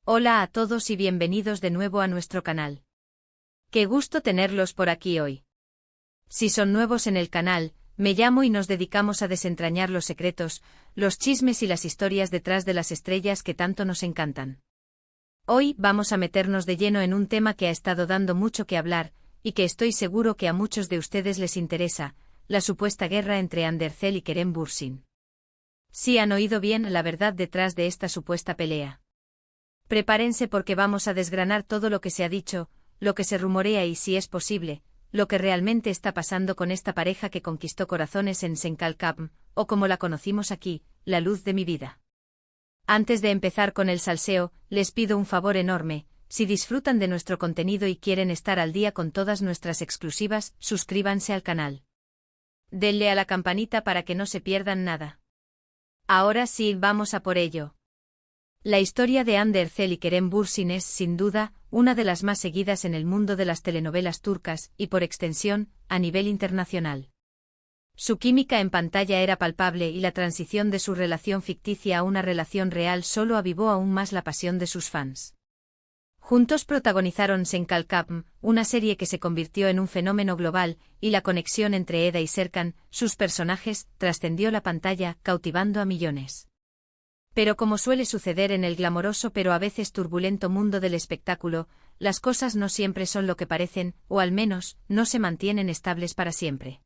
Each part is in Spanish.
Hola a todos y bienvenidos de nuevo a nuestro canal. Qué gusto tenerlos por aquí hoy. Si son nuevos en el canal, me llamo y nos dedicamos a desentrañar los secretos, los chismes y las historias detrás de las estrellas que tanto nos encantan. Hoy vamos a meternos de lleno en un tema que ha estado dando mucho que hablar, y que estoy seguro que a muchos de ustedes les interesa, la supuesta guerra entre Andercel y Kerem Bürsin. Sí han oído bien la verdad detrás de esta supuesta pelea. Prepárense porque vamos a desgranar todo lo que se ha dicho, lo que se rumorea y, si es posible, lo que realmente está pasando con esta pareja que conquistó corazones en Senkalkapm, o como la conocimos aquí, la luz de mi vida. Antes de empezar con el salseo, les pido un favor enorme: si disfrutan de nuestro contenido y quieren estar al día con todas nuestras exclusivas, suscríbanse al canal. Denle a la campanita para que no se pierdan nada. Ahora sí, vamos a por ello. La historia de Andercel y Kerem Bürsin es, sin duda, una de las más seguidas en el mundo de las telenovelas turcas y, por extensión, a nivel internacional. Su química en pantalla era palpable y la transición de su relación ficticia a una relación real solo avivó aún más la pasión de sus fans. Juntos protagonizaron Senkalkapm, una serie que se convirtió en un fenómeno global, y la conexión entre Eda y Serkan, sus personajes, trascendió la pantalla, cautivando a millones. Pero como suele suceder en el glamoroso pero a veces turbulento mundo del espectáculo, las cosas no siempre son lo que parecen, o al menos, no se mantienen estables para siempre.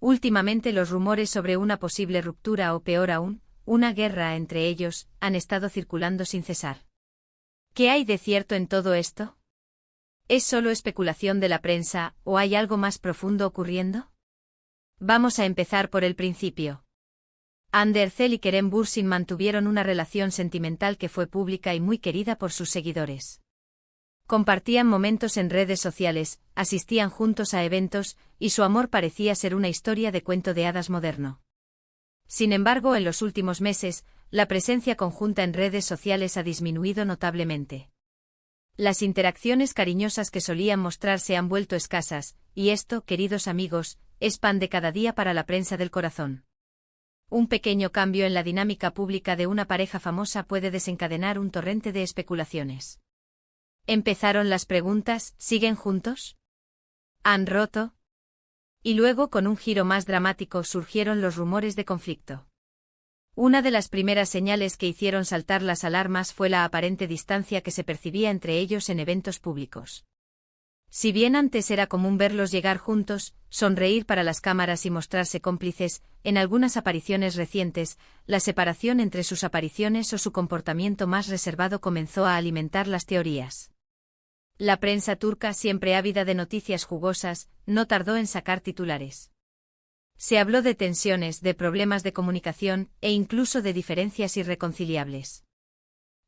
Últimamente los rumores sobre una posible ruptura o, peor aún, una guerra entre ellos, han estado circulando sin cesar. ¿Qué hay de cierto en todo esto? ¿Es solo especulación de la prensa, o hay algo más profundo ocurriendo? Vamos a empezar por el principio. Andercel y Kerem Bürsin mantuvieron una relación sentimental que fue pública y muy querida por sus seguidores. Compartían momentos en redes sociales, asistían juntos a eventos, y su amor parecía ser una historia de cuento de hadas moderno. Sin embargo, en los últimos meses, la presencia conjunta en redes sociales ha disminuido notablemente. Las interacciones cariñosas que solían mostrarse han vuelto escasas, y esto, queridos amigos, es pan de cada día para la prensa del corazón. Un pequeño cambio en la dinámica pública de una pareja famosa puede desencadenar un torrente de especulaciones. Empezaron las preguntas: ¿siguen juntos? ¿Han roto? Y luego, con un giro más dramático, surgieron los rumores de conflicto. Una de las primeras señales que hicieron saltar las alarmas fue la aparente distancia que se percibía entre ellos en eventos públicos. Si bien antes era común verlos llegar juntos, sonreír para las cámaras y mostrarse cómplices, en algunas apariciones recientes, la separación entre sus apariciones o su comportamiento más reservado comenzó a alimentar las teorías. La prensa turca, siempre ávida de noticias jugosas, no tardó en sacar titulares. Se habló de tensiones, de problemas de comunicación, e incluso de diferencias irreconciliables.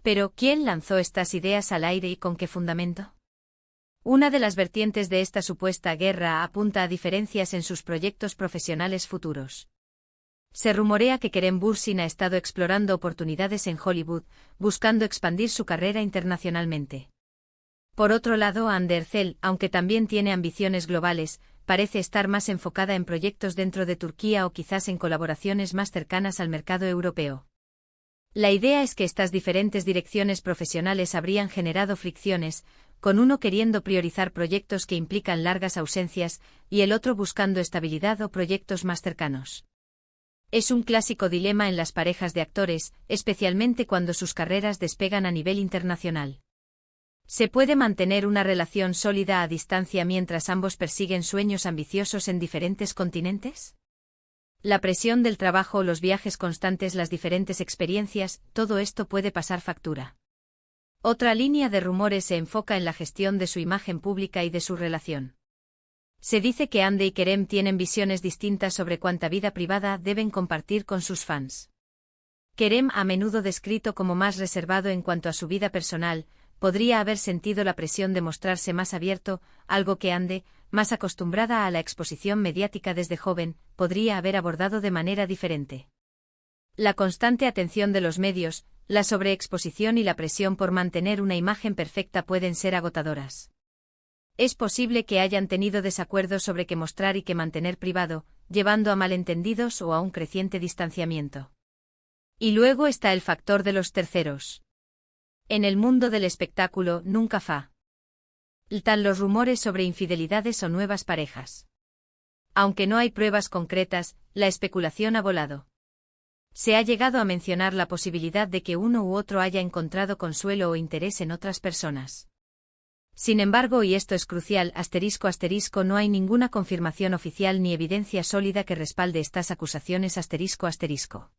Pero, ¿quién lanzó estas ideas al aire y con qué fundamento? Una de las vertientes de esta supuesta guerra apunta a diferencias en sus proyectos profesionales futuros. Se rumorea que Kerem Bürsin ha estado explorando oportunidades en Hollywood, buscando expandir su carrera internacionalmente. Por otro lado, Andercel, aunque también tiene ambiciones globales, parece estar más enfocada en proyectos dentro de Turquía o quizás en colaboraciones más cercanas al mercado europeo. La idea es que estas diferentes direcciones profesionales habrían generado fricciones, con uno queriendo priorizar proyectos que implican largas ausencias, y el otro buscando estabilidad o proyectos más cercanos. Es un clásico dilema en las parejas de actores, especialmente cuando sus carreras despegan a nivel internacional. ¿Se puede mantener una relación sólida a distancia mientras ambos persiguen sueños ambiciosos en diferentes continentes? La presión del trabajo, los viajes constantes, las diferentes experiencias, todo esto puede pasar factura. Otra línea de rumores se enfoca en la gestión de su imagen pública y de su relación. Se dice que Ande y Kerem tienen visiones distintas sobre cuánta vida privada deben compartir con sus fans. Kerem, a menudo descrito como más reservado en cuanto a su vida personal, podría haber sentido la presión de mostrarse más abierto, algo que Ande, más acostumbrada a la exposición mediática desde joven, podría haber abordado de manera diferente. La constante atención de los medios, la sobreexposición y la presión por mantener una imagen perfecta pueden ser agotadoras. Es posible que hayan tenido desacuerdos sobre qué mostrar y qué mantener privado, llevando a malentendidos o a un creciente distanciamiento. Y luego está el factor de los terceros. En el mundo del espectáculo nunca faltan los rumores sobre infidelidades o nuevas parejas. Aunque no hay pruebas concretas, la especulación ha volado. Se ha llegado a mencionar la posibilidad de que uno u otro haya encontrado consuelo o interés en otras personas. Sin embargo, y esto es crucial, ***, no hay ninguna confirmación oficial ni evidencia sólida que respalde estas acusaciones ***.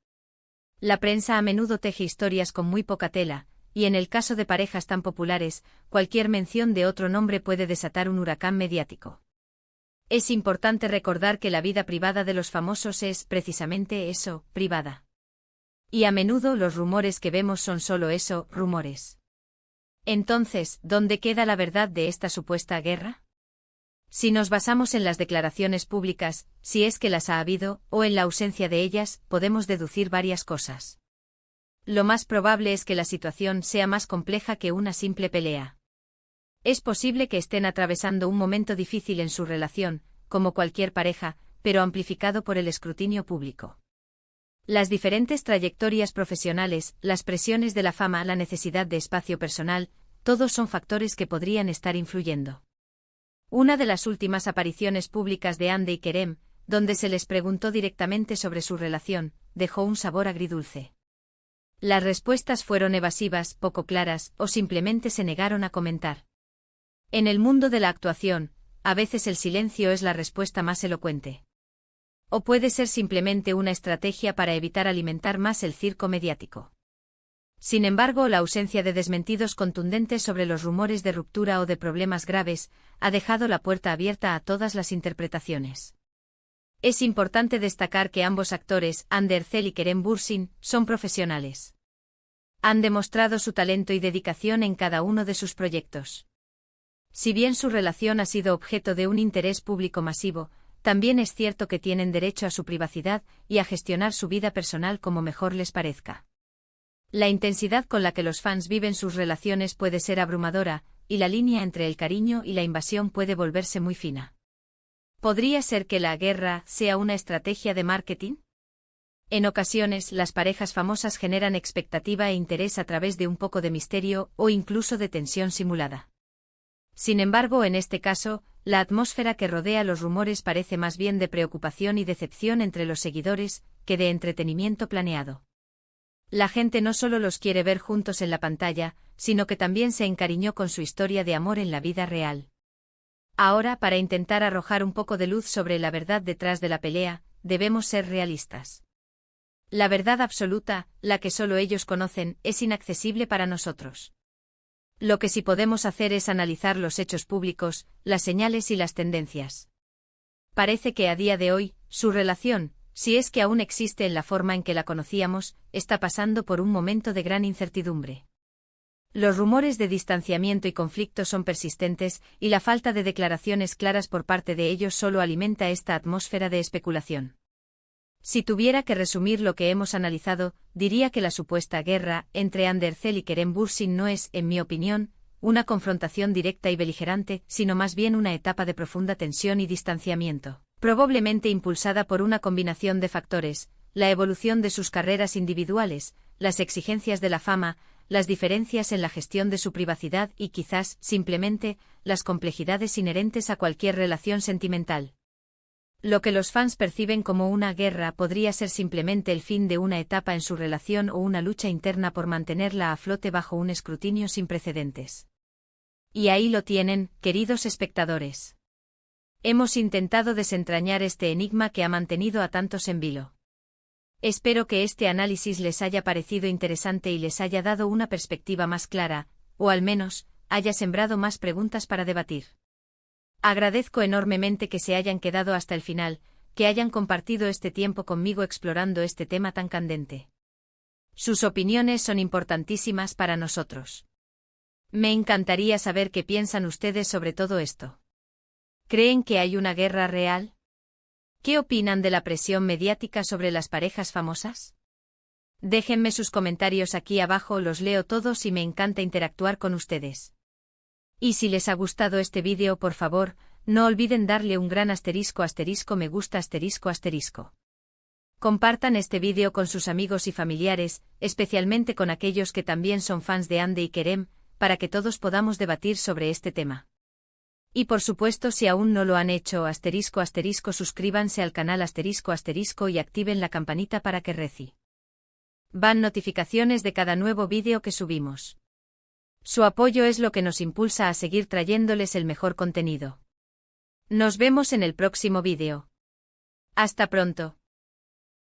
La prensa a menudo teje historias con muy poca tela, y en el caso de parejas tan populares, cualquier mención de otro nombre puede desatar un huracán mediático. Es importante recordar que la vida privada de los famosos es, precisamente eso, privada. Y a menudo los rumores que vemos son solo eso, rumores. Entonces, ¿dónde queda la verdad de esta supuesta guerra? Si nos basamos en las declaraciones públicas, si es que las ha habido, o en la ausencia de ellas, podemos deducir varias cosas. Lo más probable es que la situación sea más compleja que una simple pelea. Es posible que estén atravesando un momento difícil en su relación, como cualquier pareja, pero amplificado por el escrutinio público. Las diferentes trayectorias profesionales, las presiones de la fama, la necesidad de espacio personal, todos son factores que podrían estar influyendo. Una de las últimas apariciones públicas de Hande y Kerem, donde se les preguntó directamente sobre su relación, dejó un sabor agridulce. Las respuestas fueron evasivas, poco claras, o simplemente se negaron a comentar. En el mundo de la actuación, a veces el silencio es la respuesta más elocuente. O puede ser simplemente una estrategia para evitar alimentar más el circo mediático. Sin embargo, la ausencia de desmentidos contundentes sobre los rumores de ruptura o de problemas graves ha dejado la puerta abierta a todas las interpretaciones. Es importante destacar que ambos actores, Hande Erçel y Kerem Bürsin, son profesionales. Han demostrado su talento y dedicación en cada uno de sus proyectos. Si bien su relación ha sido objeto de un interés público masivo, también es cierto que tienen derecho a su privacidad y a gestionar su vida personal como mejor les parezca. La intensidad con la que los fans viven sus relaciones puede ser abrumadora, y la línea entre el cariño y la invasión puede volverse muy fina. ¿Podría ser que la guerra sea una estrategia de marketing? En ocasiones, las parejas famosas generan expectativa e interés a través de un poco de misterio o incluso de tensión simulada. Sin embargo, en este caso, la atmósfera que rodea los rumores parece más bien de preocupación y decepción entre los seguidores, que de entretenimiento planeado. La gente no solo los quiere ver juntos en la pantalla, sino que también se encariñó con su historia de amor en la vida real. Ahora, para intentar arrojar un poco de luz sobre la verdad detrás de la pelea, debemos ser realistas. La verdad absoluta, la que solo ellos conocen, es inaccesible para nosotros. Lo que sí podemos hacer es analizar los hechos públicos, las señales y las tendencias. Parece que a día de hoy, su relación, si es que aún existe en la forma en que la conocíamos, está pasando por un momento de gran incertidumbre. Los rumores de distanciamiento y conflicto son persistentes, y la falta de declaraciones claras por parte de ellos solo alimenta esta atmósfera de especulación. Si tuviera que resumir lo que hemos analizado, diría que la supuesta guerra entre Hande Erçel y Kerem Bürsin no es, en mi opinión, una confrontación directa y beligerante, sino más bien una etapa de profunda tensión y distanciamiento, probablemente impulsada por una combinación de factores: la evolución de sus carreras individuales, las exigencias de la fama, las diferencias en la gestión de su privacidad y quizás, simplemente, las complejidades inherentes a cualquier relación sentimental. Lo que los fans perciben como una guerra podría ser simplemente el fin de una etapa en su relación o una lucha interna por mantenerla a flote bajo un escrutinio sin precedentes. Y ahí lo tienen, queridos espectadores. Hemos intentado desentrañar este enigma que ha mantenido a tantos en vilo. Espero que este análisis les haya parecido interesante y les haya dado una perspectiva más clara, o al menos, haya sembrado más preguntas para debatir. Agradezco enormemente que se hayan quedado hasta el final, que hayan compartido este tiempo conmigo explorando este tema tan candente. Sus opiniones son importantísimas para nosotros. Me encantaría saber qué piensan ustedes sobre todo esto. ¿Creen que hay una guerra real? ¿Qué opinan de la presión mediática sobre las parejas famosas? Déjenme sus comentarios aquí abajo, los leo todos y me encanta interactuar con ustedes. Y si les ha gustado este vídeo, por favor, no olviden darle un gran ***, me gusta ***. Compartan este vídeo con sus amigos y familiares, especialmente con aquellos que también son fans de Hande y Kerem, para que todos podamos debatir sobre este tema. Y por supuesto, si aún no lo han hecho, suscríbanse al canal y activen la campanita para que van notificaciones de cada nuevo vídeo que subimos. Su apoyo es lo que nos impulsa a seguir trayéndoles el mejor contenido. Nos vemos en el próximo vídeo. Hasta pronto.